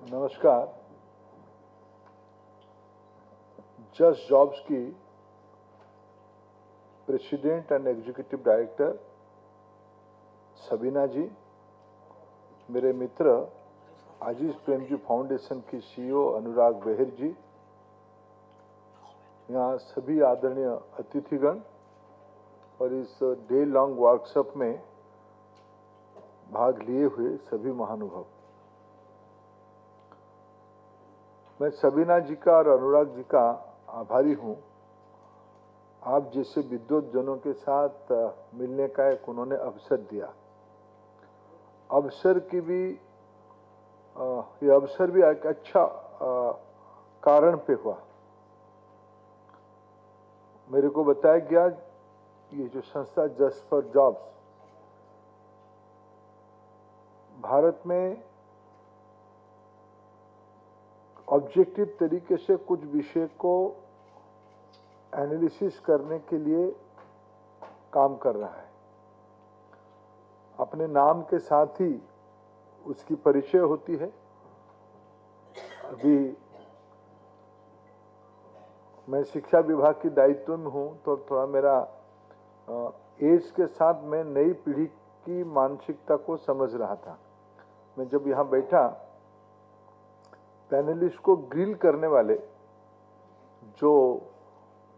नमस्कार। Just Jobs की president and executive director Sabina ji, मेरे मित्र आजीज प्रेमजी फाउंडेशन की सीईओ अनुराग बेहर जी, यहाँ सभी आदरणीय अतिथिगण और इस डे लॉन्ग वर्कशॉप में भाग लिए हुए सभी महानुभाव, मैं सबीना जी का और अनुराग जी का आभारी हूँ। आप जैसे विद्वत जनों के साथ मिलने का एक उन्होंने अवसर दिया। अवसर की भी ये अवसर भी एक अच्छा कारण पे हुआ। मेरे को बताया गया ये जो संस्था जस्ट फॉर जॉब्स भारत में ऑब्जेक्टिव तरीके से कुछ विषय को एनालिसिस करने के लिए काम कर रहा है। अपने नाम के साथ ही उसकी परिचय होती है। अभी मैं शिक्षा विभाग की दायित्व में हूँ तो थोड़ा मेरा एज के साथ मैं नई पीढ़ी की मानसिकता को समझ रहा था। मैं जब यहाँ बैठा, पैनलिस्ट को ग्रिल करने वाले जो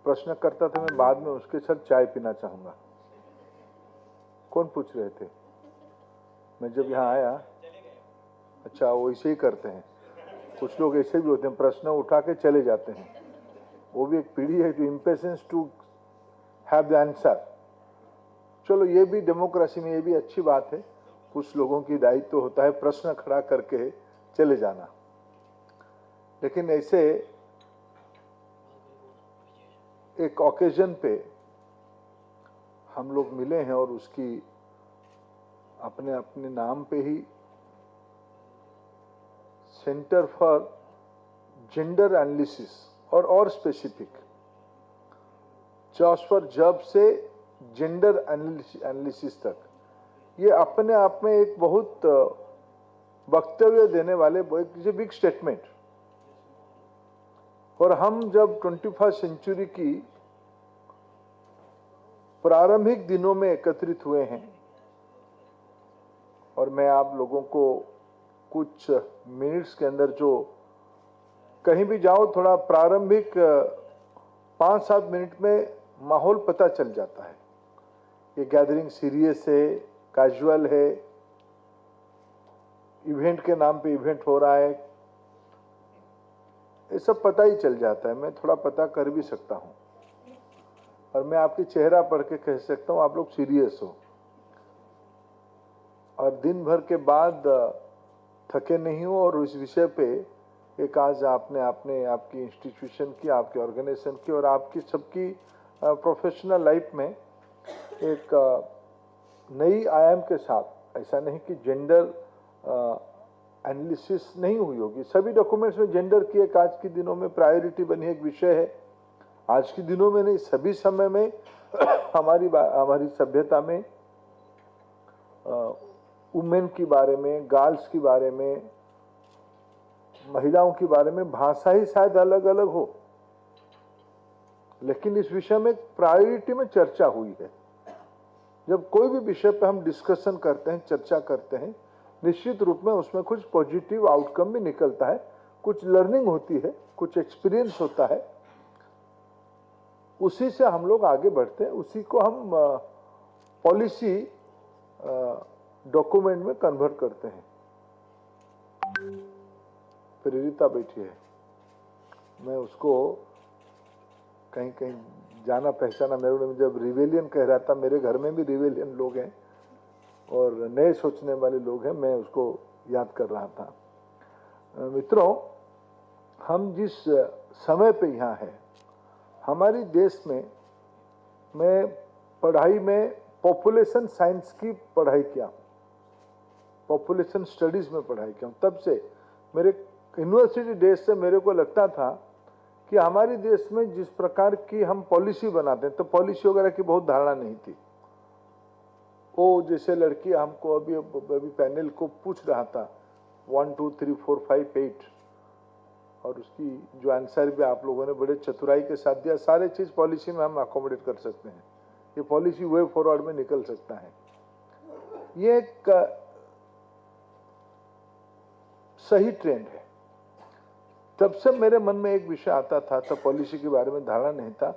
प्रश्न करता था, मैं बाद में उसके साथ चाय पीना चाहूंगा। कौन पूछ रहे थे? मैं जब यहाँ आया, अच्छा वो ऐसे ही करते हैं, कुछ लोग ऐसे भी होते हैं, प्रश्न उठा के चले जाते हैं। वो भी एक पीढ़ी है जो impatience to have the answer. चलो ये भी डेमोक्रेसी में ये भी अच्छी बात है। कुछ लोगों की दायित्व होता है प्रश्न खड़ा करके चले जाना, लेकिन ऐसे एक ओकेजन पे हम लोग मिले हैं और उसकी अपने अपने नाम पे ही सेंटर फॉर जेंडर एनालिसिस और स्पेसिफिक जॉब्स फॉर जॉब से जेंडर एनालिसिस तक, ये अपने आप में एक बहुत वक्तव्य देने वाले एक बिग स्टेटमेंट। और हम जब 21वीं सेंचुरी की प्रारंभिक दिनों में एकत्रित हुए हैं, और मैं आप लोगों को कुछ मिनट्स के अंदर, जो कहीं भी जाओ थोड़ा प्रारंभिक 5-7 मिनट में माहौल पता चल जाता है। ये गैदरिंग सीरियस है, कैजुअल है, इवेंट के नाम पे इवेंट हो रहा है, ये सब पता ही चल जाता है। मैं थोड़ा पता कर भी सकता हूँ और मैं आपके चेहरा पढ़ के कह सकता हूँ आप लोग सीरियस हो और दिन भर के बाद थके नहीं हो। और उस विषय पे एक आज आपने आपकी इंस्टीट्यूशन की, आपके ऑर्गेनाइजेशन की और आपकी सबकी प्रोफेशनल लाइफ में एक नई आयाम के साथ, ऐसा नहीं कि जेंडर एनालिसिस नहीं हुई होगी, सभी डॉक्यूमेंट्स में जेंडर की एक आज के दिनों में प्रायोरिटी बनी एक विषय है। आज के दिनों में नहीं, सभी समय में हमारी सभ्यता में वुमेन के बारे में, गर्ल्स के बारे में, महिलाओं के बारे में भाषा ही शायद अलग अलग हो, लेकिन इस विषय में प्रायोरिटी में चर्चा हुई है। जब कोई भी विषय पे हम डिस्कशन करते हैं, चर्चा करते हैं, निश्चित रूप में उसमें कुछ पॉजिटिव आउटकम भी निकलता है, कुछ लर्निंग होती है, कुछ एक्सपीरियंस होता है, उसी से हम लोग आगे बढ़ते हैं, उसी को हम पॉलिसी डॉक्यूमेंट में कन्वर्ट करते हैं। प्रेरिता बैठी है, मैं उसको कहीं कहीं जाना पहचाना। मेरे जब रिवेलियन कह रहा था, मेरे घर में भी रिवेलियन लोग हैं और नए सोचने वाले लोग हैं, मैं उसको याद कर रहा था। मित्रों, हम जिस समय पे यहाँ हैं, हमारी देश में मैं पढ़ाई में पॉपुलेशन साइंस की पढ़ाई किया, पॉपुलेशन स्टडीज में पढ़ाई किया। तब से मेरे यूनिवर्सिटी डेज से मेरे को लगता था कि हमारे देश में जिस प्रकार की हम पॉलिसी बनाते हैं, तो पॉलिसी वगैरह की बहुत धारणा नहीं थी। वो जैसे लड़की हमको अभी पैनल को पूछ रहा था, 1 2 3 4 5 8 और उसकी जो आंसर भी आप लोगों ने बड़े चतुराई के साथ दिया, सारे चीज पॉलिसी में हम अकोमोडेट कर सकते हैं। ये पॉलिसी वे फॉरवर्ड में निकल सकता है। ये एक सही ट्रेंड है। तब से मेरे मन में एक विषय आता था, तब पॉलिसी के बारे में धारणा नहीं था।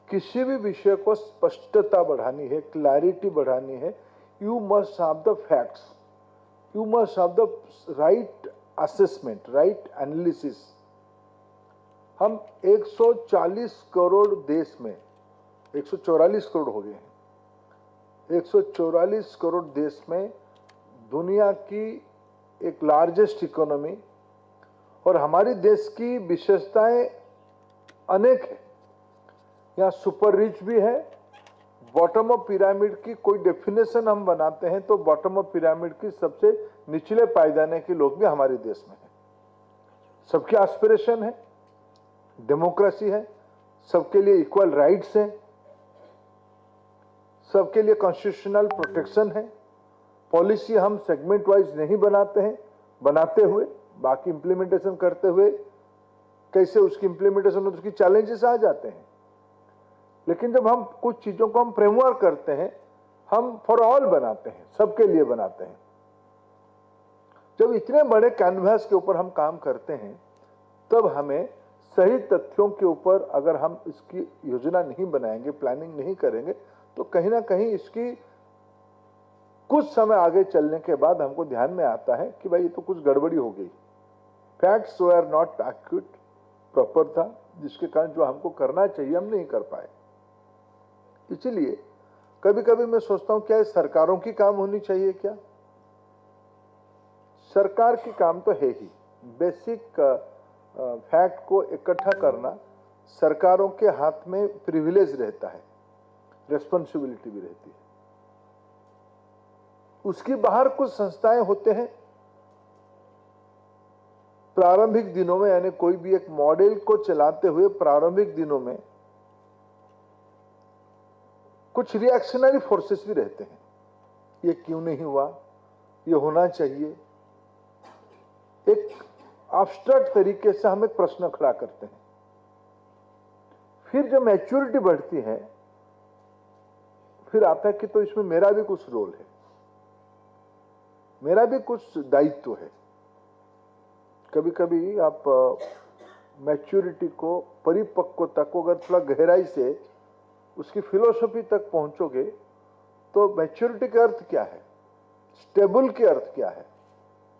किसी भी विषय को स्पष्टता बढ़ानी है, क्लैरिटी बढ़ानी है, you must have the facts, you must have the right assessment, right analysis. हम 140 करोड़ देश में, 144 करोड़ हो गए हैं, 144 करोड़ देश में दुनिया की एक लार्जेस्ट इकोनॉमी, और हमारी देश की विशेषताएं अनेक है। यहाँ सुपर रिच भी है। बॉटम ऑफ पिरामिड की कोई डेफिनेशन हम बनाते हैं तो बॉटम ऑफ पिरामिड की सबसे निचले पायदाने के लोग भी हमारे देश में हैं। सबकी एस्पिरेशन है, डेमोक्रेसी है, सबके लिए इक्वल राइट्स हैं, सबके लिए कॉन्स्टिट्यूशनल प्रोटेक्शन है। पॉलिसी हम सेगमेंट वाइज नहीं बनाते हैं, बनाते हुए बाकी इंप्लीमेंटेशन करते हुए कैसे उसकी इंप्लीमेंटेशन उसकी चैलेंजेस आ जाते हैं। लेकिन जब हम कुछ चीजों को हम फ्रेमवर्क करते हैं, हम फॉर ऑल बनाते हैं, सबके लिए बनाते हैं। जब इतने बड़े कैनवास के ऊपर हम काम करते हैं, तब हमें सही तथ्यों के ऊपर अगर हम इसकी योजना नहीं बनाएंगे, प्लानिंग नहीं करेंगे, तो कहीं ना कहीं इसकी कुछ समय आगे चलने के बाद हमको ध्यान में आता है कि भाई ये तो कुछ गड़बड़ी हो गई, facts were not accurate, proper था, जिसके कारण जो हमको करना चाहिए हम नहीं कर पाए। इसलिए कभी कभी मैं सोचता हूं क्या ये सरकारों की काम होनी चाहिए क्या? सरकार की काम तो है ही, बेसिक फैक्ट को इकट्ठा करना सरकारों के हाथ में प्रिविलेज रहता है, रेस्पॉन्सिबिलिटी भी रहती है। उसके बाहर कुछ संस्थाएं होते हैं, प्रारंभिक दिनों में, यानी कोई भी एक मॉडल को चलाते हुए प्रारंभिक दिनों में कुछ रिएक्शनरी फोर्सेस भी रहते हैं। ये क्यों नहीं हुआ, ये होना चाहिए, एक एब्स्ट्रैक्ट तरीके से हम एक प्रश्न खड़ा करते हैं। फिर जब मैच्योरिटी बढ़ती है, फिर आता है कि तो इसमें मेरा भी कुछ रोल है, मेरा भी कुछ दायित्व है। कभी कभी आप मैच्योरिटी को, परिपक्वता को अगर थोड़ा गहराई से उसकी फिलोसफी तक पहुंचोगे तो मैच्योरिटी का अर्थ क्या है, स्टेबल के अर्थ क्या है,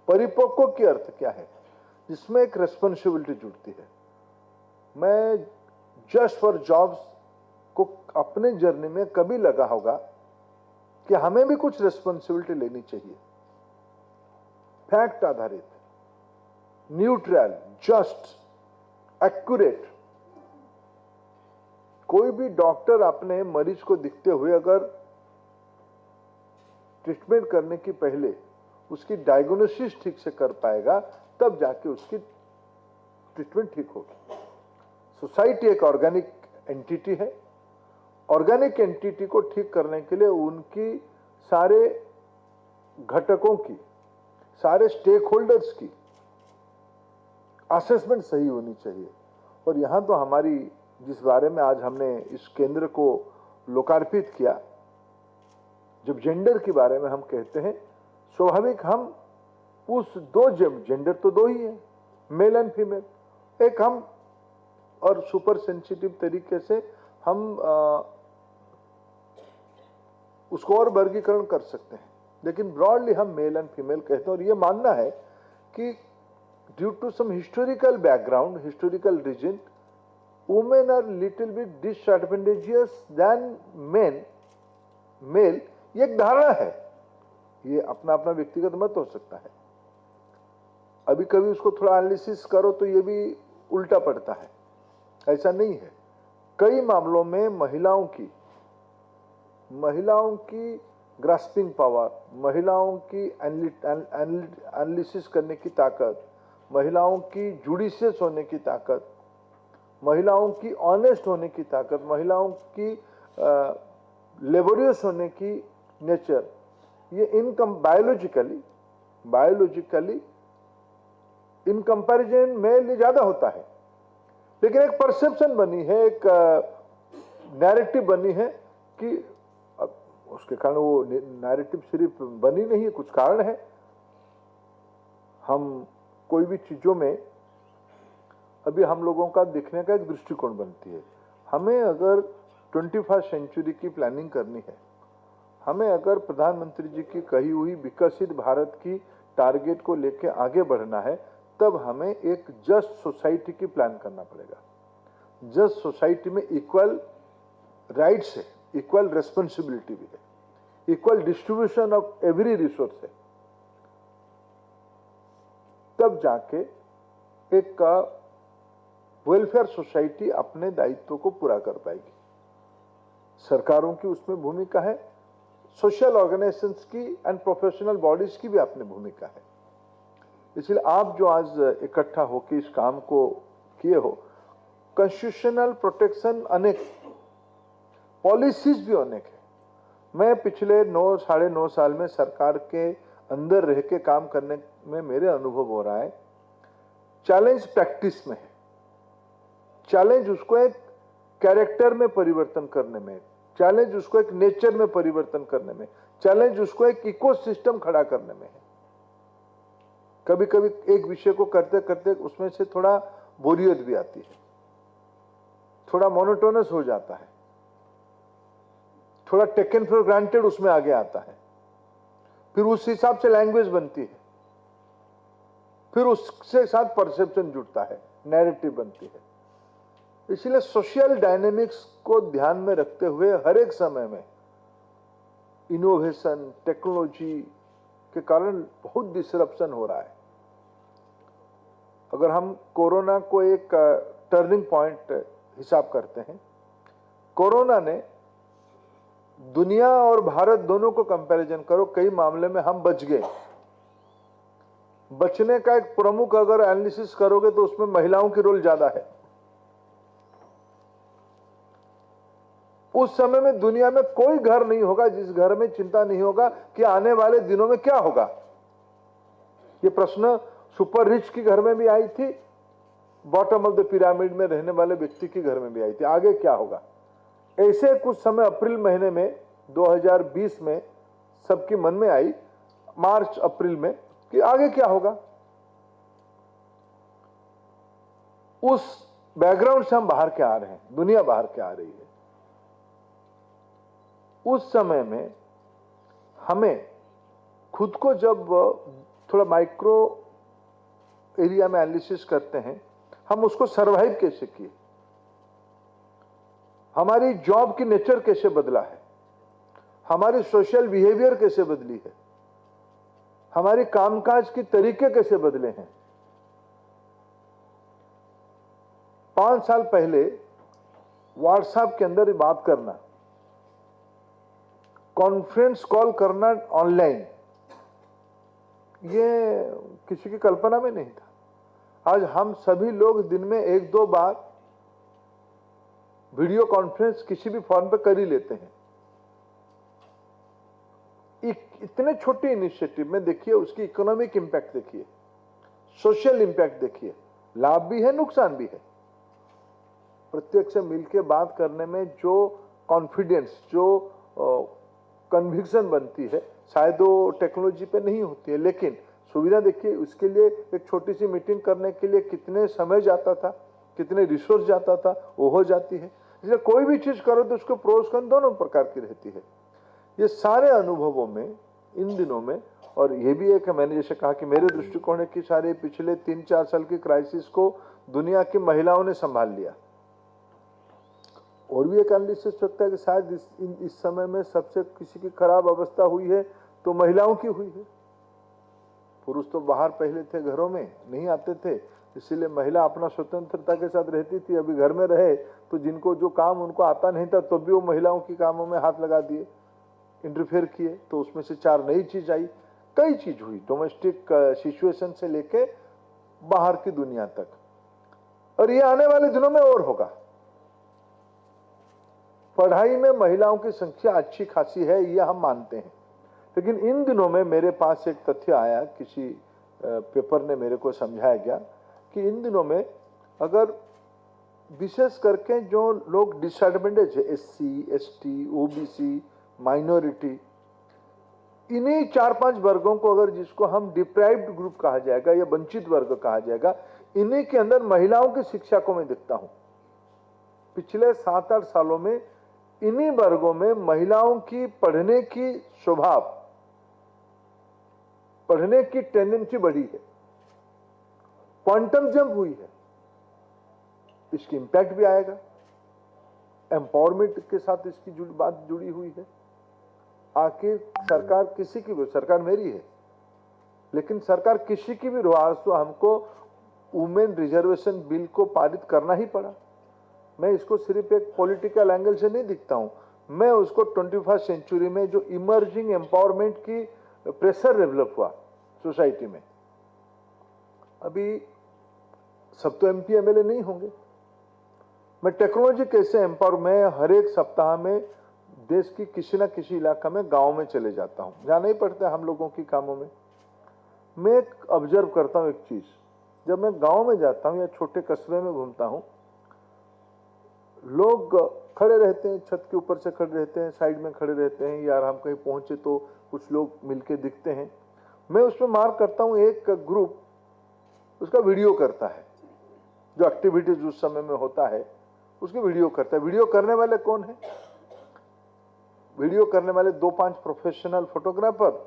परिपक्व के अर्थ क्या है, जिसमें एक रेस्पॉन्सिबिलिटी जुड़ती है। मैं जस्ट फॉर जॉब्स को अपने जर्नी में कभी लगा होगा कि हमें भी कुछ रेस्पॉन्सिबिलिटी लेनी चाहिए, फैक्ट आधारित, न्यूट्रल, जस्ट, एक्यूरेट। कोई भी डॉक्टर अपने मरीज को दिखते हुए अगर ट्रीटमेंट करने की पहले उसकी डायग्नोसिस ठीक से कर पाएगा, तब जाके उसकी ट्रीटमेंट ठीक होगी। सोसाइटी एक ऑर्गेनिक एंटिटी है। ऑर्गेनिक एंटिटी को ठीक करने के लिए उनकी सारे घटकों की, सारे स्टेक होल्डर्स की असेसमेंट सही होनी चाहिए। और यहां तो हमारी, जिस बारे में आज हमने इस केंद्र को लोकार्पित किया, जब जेंडर के बारे में हम कहते हैं, स्वाभाविक हम उस दो जेंडर तो दो ही है, मेल एंड फीमेल, एक हम और सुपर सेंसिटिव तरीके से हम उसको और वर्गीकरण कर सकते हैं, लेकिन ब्रॉडली हम मेल एंड फीमेल कहते हैं। और ये मानना है कि due to some historical background, historical reason, women are little bit disadvantageous than men, male। ये एक धारणा है, ये अपना अपना व्यक्तिगत मत हो सकता है। अभी कभी उसको थोड़ा एनालिसिस करो तो ये भी उल्टा पड़ता है, ऐसा नहीं है। कई मामलों में महिलाओं की ग्रास्पिंग पावर, महिलाओं की एनालिसिस करने की ताकत, महिलाओं की जुडिशियस होने की ताकत, महिलाओं की ऑनेस्ट होने की ताकत, महिलाओं की लेबोरियस होने की नेचर, ये income biologically in comparison male ज्यादा होता है, लेकिन एक परसेप्शन बनी है, एक नैरेटिव बनी है कि उसके कारण वो नैरेटिव सिर्फ बनी नहीं है, कुछ कारण है। हम कोई भी चीजों में अभी हम लोगों का देखने का एक दृष्टिकोण बनती है। हमें अगर 21st सेंचुरी की प्लानिंग करनी है, हमें अगर प्रधानमंत्री जी की कही हुई विकसित भारत की टारगेट को लेकर आगे बढ़ना है, तब हमें एक जस्ट सोसाइटी की प्लान करना पड़ेगा। जस्ट सोसाइटी में इक्वल राइट्स है, इक्वल रेस्पॉन्सिबिलिटी भी है, equal distribution of every resource है। तब जाके एक वेलफेयर सोसाइटी अपने दायित्व को पूरा कर पाएगी। सरकारों की उसमें भूमिका है, सोशल ऑर्गेनाइजेशंस की एंड प्रोफेशनल बॉडीज की भी अपनी भूमिका है। इसलिए आप जो आज इकट्ठा होकर इस काम को किए हो, कॉन्स्टिट्यूशनल प्रोटेक्शन अनेक, पॉलिसीज भी अनेक है। मैं पिछले 9 साल में सरकार के अंदर रह के काम करने में मेरे अनुभव हो रहा है, चैलेंज प्रैक्टिस में है, चैलेंज उसको एक कैरेक्टर में परिवर्तन करने में, चैलेंज उसको एक नेचर में परिवर्तन करने में, चैलेंज उसको एक इकोसिस्टम खड़ा करने में है। कभी कभी एक विषय को करते करते उसमें से थोड़ा बोरियत भी आती है, थोड़ा मोनोटोनस हो जाता है, थोड़ा टेकन फॉर ग्रांटेड उसमें आगे आता है, फिर उस हिसाब से लैंग्वेज बनती है, फिर उसके साथ परसेप्शन जुड़ता है, नैरेटिव बनती है। इसलिए सोशल डायनेमिक्स को ध्यान में रखते हुए हर एक समय में इनोवेशन, टेक्नोलॉजी के कारण बहुत डिसरप्शन हो रहा है। अगर हम कोरोना को एक टर्निंग पॉइंट हिसाब करते हैं, कोरोना ने दुनिया और भारत दोनों को कंपैरिजन करो, कई मामले में हम बच गए। बचने का एक प्रमुख अगर एनालिसिस करोगे तो उसमें महिलाओं की रोल ज्यादा है। उस समय में दुनिया में कोई घर नहीं होगा जिस घर में चिंता नहीं होगा कि आने वाले दिनों में क्या होगा। ये प्रश्न सुपर रिच की घर में भी आई थी, बॉटम ऑफ द पिरामिड में रहने वाले व्यक्ति के घर में भी आई थी, आगे क्या होगा। ऐसे कुछ समय अप्रैल महीने में 2020 में सबके मन में आई, मार्च अप्रैल में, कि आगे क्या होगा। उस बैकग्राउंड से हम बाहर के आ रहे हैं, दुनिया बाहर के आ रही है। उस समय में हमें खुद को जब थोड़ा माइक्रो एरिया में एनालिसिस करते हैं, हम उसको सरवाइव कैसे किए, हमारी जॉब की नेचर कैसे बदला है, हमारी सोशल बिहेवियर कैसे बदली है, हमारी कामकाज के तरीके कैसे बदले हैं। 5 साल पहले व्हाट्सएप के अंदर बात करना, कॉन्फ्रेंस कॉल करना ऑनलाइन, ये किसी की कल्पना में नहीं था। आज हम सभी लोग दिन में 1-2 बार वीडियो कॉन्फ्रेंस किसी भी फॉर्म पे कर ही लेते हैं। इतने छोटे इनिशिएटिव में देखिए उसकी इकोनॉमिक इंपैक्ट देखिए, सोशल इंपैक्ट देखिए, लाभ भी है नुकसान भी है। प्रत्यक्ष से मिलकर बात करने में जो कॉन्फिडेंस, जो कन्विक्शन बनती है, शायद वो टेक्नोलॉजी पे नहीं होती है, लेकिन सुविधा देखिए, उसके लिए एक छोटी सी मीटिंग करने के लिए कितने समय जाता था, कितने रिसोर्स जाता था, वो हो जाती है। इसलिए कोई भी चीज करो तो उसको प्रोस कॉन दोनों प्रकार की रहती है। ये सारे अनुभवों में इन दिनों में, और ये भी एक, मैंने जैसे कहा कि मेरे दृष्टिकोण है कि सारे पिछले 3-4 साल की क्राइसिस को दुनिया की महिलाओं ने संभाल लिया। और भी एक एनालिसिस सकता है कि शायद इस समय में सबसे किसी की खराब अवस्था हुई है तो महिलाओं की हुई है। पुरुष तो बाहर पहले थे, घरों में नहीं आते थे, इसीलिए महिला अपना स्वतंत्रता के साथ रहती थी। अभी घर में रहे तो जिनको जो काम उनको आता नहीं था तो भी वो महिलाओं की कामों में हाथ लगा दिए, इंटरफेयर किए, तो उसमें से 4 नई चीज आई, कई चीज हुई, डोमेस्टिक सिचुएशन से लेके बाहर की दुनिया तक। और ये आने वाले दिनों में और होगा। पढ़ाई में महिलाओं की संख्या अच्छी खासी है, ये हम मानते हैं, लेकिन इन दिनों में मेरे पास एक तथ्य आया किसी पेपर ने मेरे को समझाया गया कि इन दिनों में अगर विशेष करके जो लोग डिसएडवांटेज है, SC, ST, OBC, माइनॉरिटी, इन्हीं 4-5 वर्गों को अगर जिसको हम डिप्राइव्ड ग्रुप कहा जाएगा या वंचित वर्ग कहा जाएगा, इन्हीं के अंदर महिलाओं की शिक्षा को मैं देखता हूं। पिछले 7-8 सालों में इन्हीं वर्गों में महिलाओं की पढ़ने की स्वभाव, पढ़ने की टेंडेंसी बढ़ी है, क्वांटम जंप हुई है। इसकी इंपैक्ट भी आएगा, एम्पावरमेंट के साथ इसकी बात जुड़ी हुई है। आखिर सरकार किसी की भी, सरकार मेरी है, लेकिन सरकार किसी की भी रहो, आज तो हमको वुमेन रिजर्वेशन बिल को पारित करना ही पड़ा। मैं इसको सिर्फ एक पॉलिटिकल एंगल से नहीं दिखता हूं, मैं उसको 21st सेंचुरी में जो इमर्जिंग एम्पावरमेंट की प्रेशर डेवलप हुआ सोसाइटी में, अभी सब तो MP MLA नहीं होंगे, मैं टेक्नोलॉजी कैसे एम्पावर, मैं हर एक सप्ताह में देश की किसी ना किसी इलाका में, गांव में चले जाता हूं, जाना ही पड़ता है हम लोगों की कामों में। मैं ऑब्जर्व करता हूं एक चीज, जब मैं गांव में जाता हूं या छोटे कस्बे में घूमता हूं, लोग खड़े रहते हैं, छत के ऊपर से खड़े रहते हैं, साइड में खड़े रहते हैं, यार हम कहीं पहुंचे तो कुछ लोग मिलके दिखते हैं। मैं उसमें मार्क करता हूं, एक ग्रुप उसका वीडियो करता है, जो एक्टिविटीज उस समय में होता है उसकी वीडियो करता है। वीडियो करने वाले कौन है? वीडियो करने वाले 2-5 प्रोफेशनल फोटोग्राफर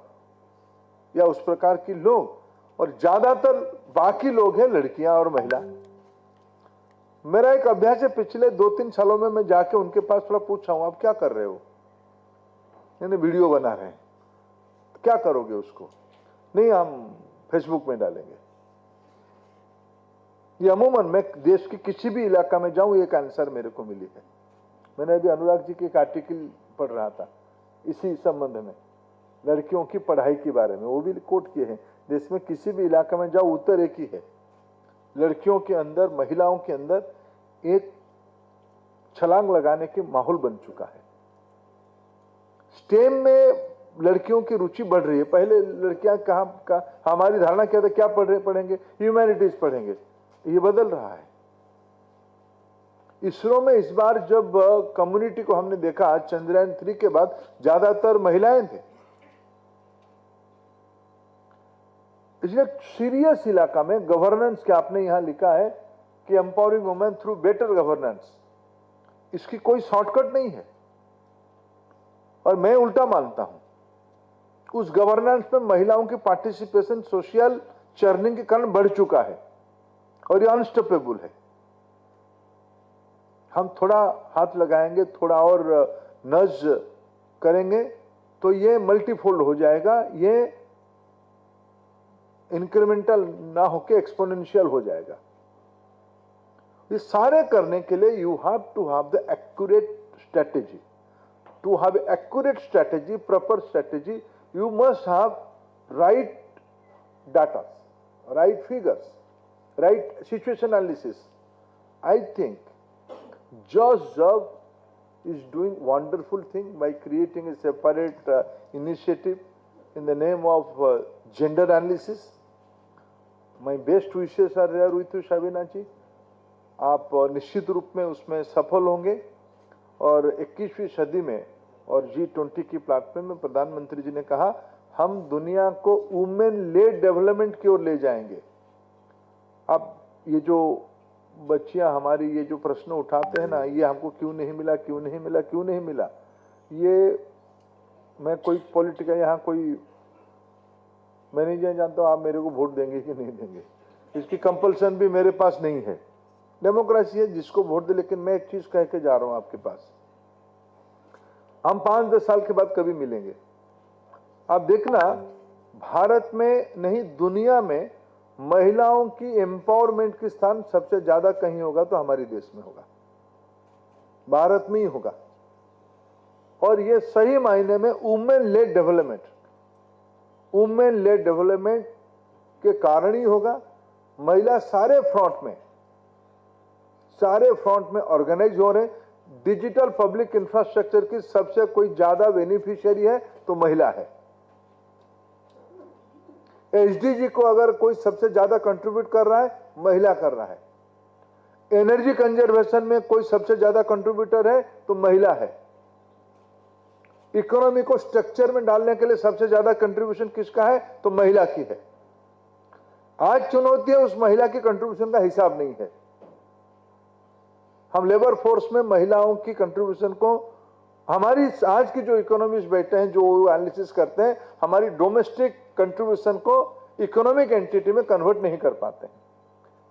या उस प्रकार की लोग, और ज्यादातर बाकी लोग हैं लड़कियां और महिला। मेरा एक अभ्यास है, पिछले 2-3 सालों में मैं जाके उनके पास थोड़ा पूछा हूं, आप क्या कर रहे हो? यानी वीडियो बना रहे हैं, क्या करोगे उसको? नहीं, हम फेसबुक में डालेंगे। ये अमूमन मैं देश के किसी भी इलाका में जाऊं, एक आंसर मेरे को मिली है। मैंने अभी अनुराग जी की एक आर्टिकल पढ़ रहा था इसी संबंध में, लड़कियों की पढ़ाई के बारे में, वो भी कोट किए हैं, देश में किसी भी इलाका में जाओ उत्तर एक ही है, लड़कियों के अंदर, महिलाओं के अंदर एक छलांग लगाने के माहौल बन चुका है। स्टेम में लड़कियों की रुचि बढ़ रही है। पहले लड़कियां कहां, हमारी धारणा क्या था, क्या पढ़ेंगे, ह्यूमैनिटीज पढ़ेंगे, ये बदल रहा है। इसरो में इस बार जब कम्युनिटी को हमने देखा, चंद्रयान 3 के बाद ज्यादातर महिलाएं थे। इसलिए सीरियस इलाका में गवर्नेंस के, आपने यहां लिखा है कि empowering women through better governance, इसकी कोई शॉर्टकट नहीं है। और मैं उल्टा मानता हूं, उस गवर्नेंस में महिलाओं की पार्टिसिपेशन सोशल चर्निंग के कारण बढ़ चुका है और ये अनस्टॉपेबल है। हम थोड़ा हाथ लगाएंगे, थोड़ा और नज करेंगे तो ये मल्टीफोल्ड हो जाएगा, ये इंक्रीमेंटल ना होके एक्सपोनेंशियल हो जाएगा। ये सारे करने के लिए you have to have the accurate strategy. To have accurate strategy, proper strategy, you must have right data, right figures, right situation analysis. I think JobServe is doing wonderful thing by creating a separate initiative in the name of gender analysis. My best wishes are there with you, Shabina जी। आप निश्चित रूप में उसमें सफल होंगे और 21वीं सदी में और G20 की प्लेटफॉर्म में प्रधानमंत्री जी ने कहा, हम दुनिया को वुमेन लेड डेवलपमेंट की ओर ले जाएंगे। अब ये जो बच्चियां हमारी ये जो प्रश्न उठाते हैं ना, ये हमको क्यों नहीं मिला, क्यों नहीं मिला, क्यों नहीं मिला, ये मैं कोई पॉलिटिकल यहाँ कोई मैं नहीं जानता हूँ आप मेरे को वोट देंगे कि नहीं देंगे, इसकी कंपल्सन भी मेरे पास नहीं है। डेमोक्रेसी है, जिसको वोट दे। लेकिन मैं एक चीज कह के जा रहा हूं आपके पास, हम 5-10 साल के बाद कभी मिलेंगे, आप देखना भारत में नहीं दुनिया में महिलाओं की एम्पावरमेंट की स्थान सबसे ज्यादा कहीं होगा तो हमारे देश में होगा, भारत में ही होगा। और ये सही मायने में women lead development, women lead development के कारण ही होगा। महिला सारे फ्रंट में ऑर्गेनाइज हो रहे हैं। डिजिटल पब्लिक इंफ्रास्ट्रक्चर की सबसे कोई ज्यादा बेनिफिशियरी है तो महिला है। एसडीजी को अगर कोई सबसे ज्यादा कंट्रीब्यूट कर रहा है, महिला कर रहा है। एनर्जी कंजर्वेशन में कोई सबसे ज्यादा कंट्रीब्यूटर है तो महिला है। इकोनॉमी को स्ट्रक्चर में डालने के लिए सबसे ज्यादा कंट्रीब्यूशन किसका है तो महिला की है। आज चुनौती है, उस महिला की कंट्रीब्यूशन का हिसाब नहीं है। हम लेबर फोर्स में महिलाओं की कंट्रीब्यूशन को, हमारी आज की जो इकोनॉमिस्ट बैठे हैं, जो एनालिसिस करते हैं, हमारी डोमेस्टिक कंट्रीब्यूशन को इकोनॉमिक एंटिटी में कन्वर्ट नहीं कर पाते हैं।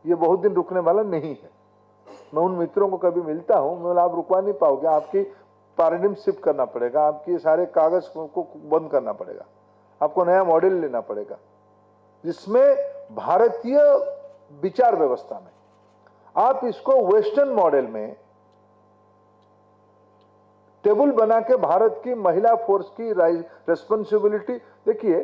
ये बहुत दिन रुकने वाला नहीं है। मैं उन मित्रों को कभी मिलता हूं, मैं आप रुकवा नहीं पाओगे, आपकी पैराडिम शिफ्ट करना पड़ेगा, आपके सारे कागज को बंद करना पड़ेगा, आपको नया मॉडल लेना पड़ेगा, जिसमें भारतीय विचार व्यवस्था में आप इसको वेस्टर्न मॉडल में टेबल बना के भारत की महिला फोर्स की रेस्पॉन्सिबिलिटी। देखिए,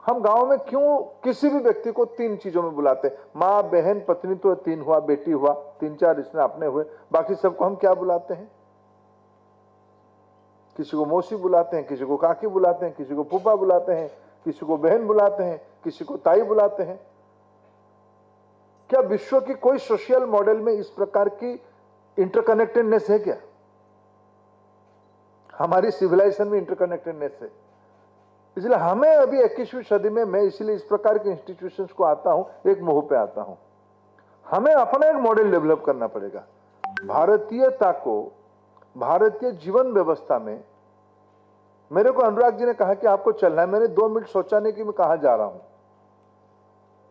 हम गांव में क्यों किसी भी व्यक्ति को 3 चीजों में बुलाते हैं, मां, बहन, पत्नी, तो 3 हुआ, बेटी हुआ, 3-4 इसने अपने हुए, बाकी सबको हम क्या बुलाते हैं? किसी को मौसी बुलाते हैं, किसी को काकी बुलाते हैं, किसी को फूफा बुलाते हैं, किसी को बहन बुलाते हैं, किसी को ताई बुलाते हैं। क्या विश्व की कोई सोशल मॉडल में इस प्रकार की इंटरकनेक्टेडनेस है क्या? हमारी सिविलाइजेशन में इंटरकनेक्टेडनेस है। इसलिए हमें अभी 21वीं सदी में, मैं इसलिए इस प्रकार के इंस्टीट्यूशंस को आता हूं, एक मोह पे आता हूं। हमें अपना एक मॉडल डेवलप करना पड़ेगा। भारतीयता को भारतीय जीवन व्यवस्था में, मेरे को अनुराग जी ने कहा कि आपको चलना है, मैंने 2 मिनट सोचा नहीं कि मैं कहां जा रहा हूं।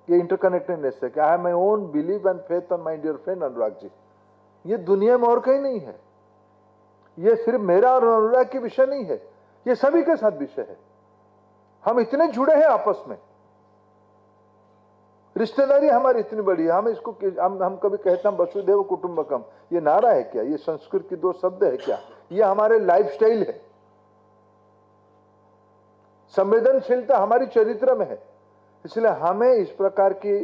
ये इंटरकनेक्टेडनेस है कि I have my own believe and faith on my dear friend Anurag ji. ये दुनिया में और कहीं नहीं है। ये सिर्फ मेरा और अनुराग की विषय नहीं है, ये सभी के साथ विषय है। हम इतने जुड़े हैं आपस में, रिश्तेदारी हमारी इतनी बड़ी है। हम इसको हम कभी कहते हैं वसुधैव कुटुंबकम, ये नारा है क्या? ये संस्कृत की 2 शब्द है क्या? ये हमारे लाइफस्टाइल है। संवेदनशीलता हमारी चरित्र में है। इसलिए हमें इस प्रकार की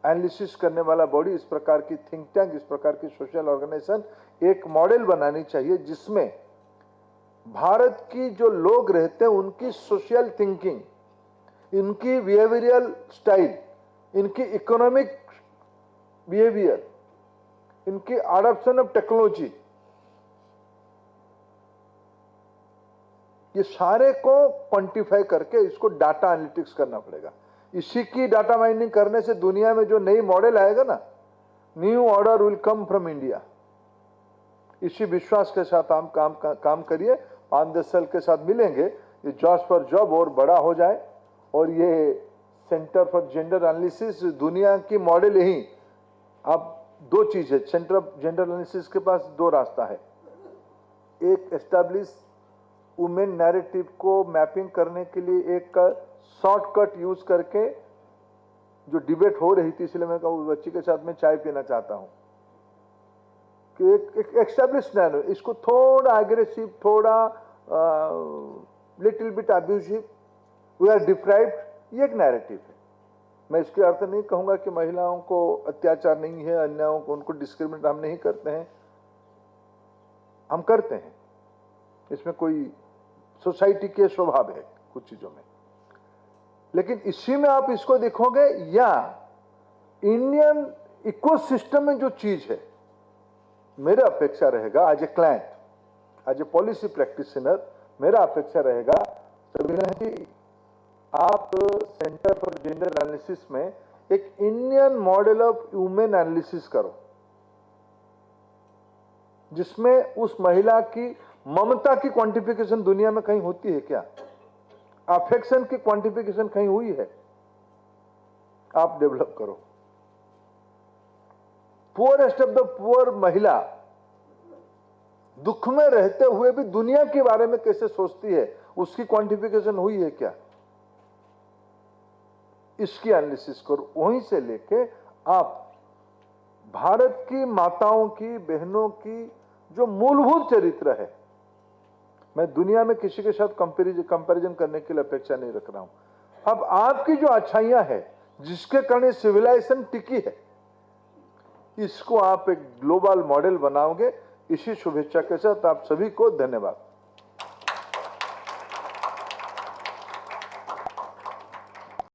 एनालिसिस करने वाला बॉडी, इस प्रकार की थिंक टैंक, इस प्रकार की सोशल ऑर्गेनाइजेशन एक मॉडल बनानी चाहिए, जिसमें भारत की जो लोग रहते हैं उनकी सोशल थिंकिंग, इनकी बिहेवियरल स्टाइल, इनकी इकोनॉमिक बिहेवियर, इनकी अडॉप्शन ऑफ टेक्नोलॉजी, ये सारे को क्वांटिफाई करके इसको डाटा एनालिटिक्स करना पड़ेगा। इसी की डाटा माइनिंग करने से दुनिया में जो नई मॉडल आएगा ना, new order will come from India. इसी विश्वास के साथ हम काम करिए। 5-10 साल के साथ मिलेंगे, ये जॉब्स फॉर जॉब और बड़ा हो जाए, और ये सेंटर फॉर जेंडर एनालिसिस दुनिया की मॉडल यही। अब 2 चीज है, सेंटर ऑफ जेंडर एनालिसिस के पास 2 रास्ता है। एक, एस्टैब्लिश वुमेन नैरेटिव को मैपिंग करने के लिए एक शॉर्टकट यूज करके, जो डिबेट हो रही थी, इसलिए मैं उस बच्ची के साथ में चाय पीना चाहता हूं कि एक एस्टैब्लिश नैरेटिव, इसको थोड़ा एग्रेसिव, थोड़ा little bit abusive, we are deprived, ये एक नैरेटिव है। मैं इसके अर्थ नहीं कहूंगा कि महिलाओं को अत्याचार नहीं है, अन्यायों को, उनको डिस्क्रिमिनेट हम नहीं करते हैं, हम करते हैं। इसमें कोई सोसाइटी के स्वभाव है कुछ चीजों में, लेकिन इसी में आप इसको देखोगे, या इंडियन इकोसिस्टम में जो चीज है, मेरा अपेक्षा रहेगा as a client, as a policy practitioner, मेरा अपेक्षा रहेगा सबीना जी, आप सेंटर फॉर जेंडर एनालिसिस में एक Indian model of human analysis करो, जिसमें उस महिला की ममता की क्वांटिफिकेशन दुनिया में कहीं होती है क्या? अफेक्शन की क्वांटिफिकेशन कहीं हुई है? आप डेवलप करो। पुअरेस्ट ऑफ द पुअर महिला दुख में रहते हुए भी दुनिया के बारे में कैसे सोचती है, उसकी क्वांटिफिकेशन हुई है क्या? इसकी एनालिसिस करो। वहीं से लेके आप भारत की माताओं की, बहनों की जो मूलभूत चरित्र है, मैं दुनिया में किसी के साथ कंपैरिजन करने के लिए अपेक्षा नहीं रख रहा हूं। अब आपकी जो अच्छाइयां है, जिसके कारण सिविलाइजेशन टिकी है, इसको आप एक ग्लोबल मॉडल बनाओगे। इसी शुभेच्छा के साथ आप सभी को धन्यवाद।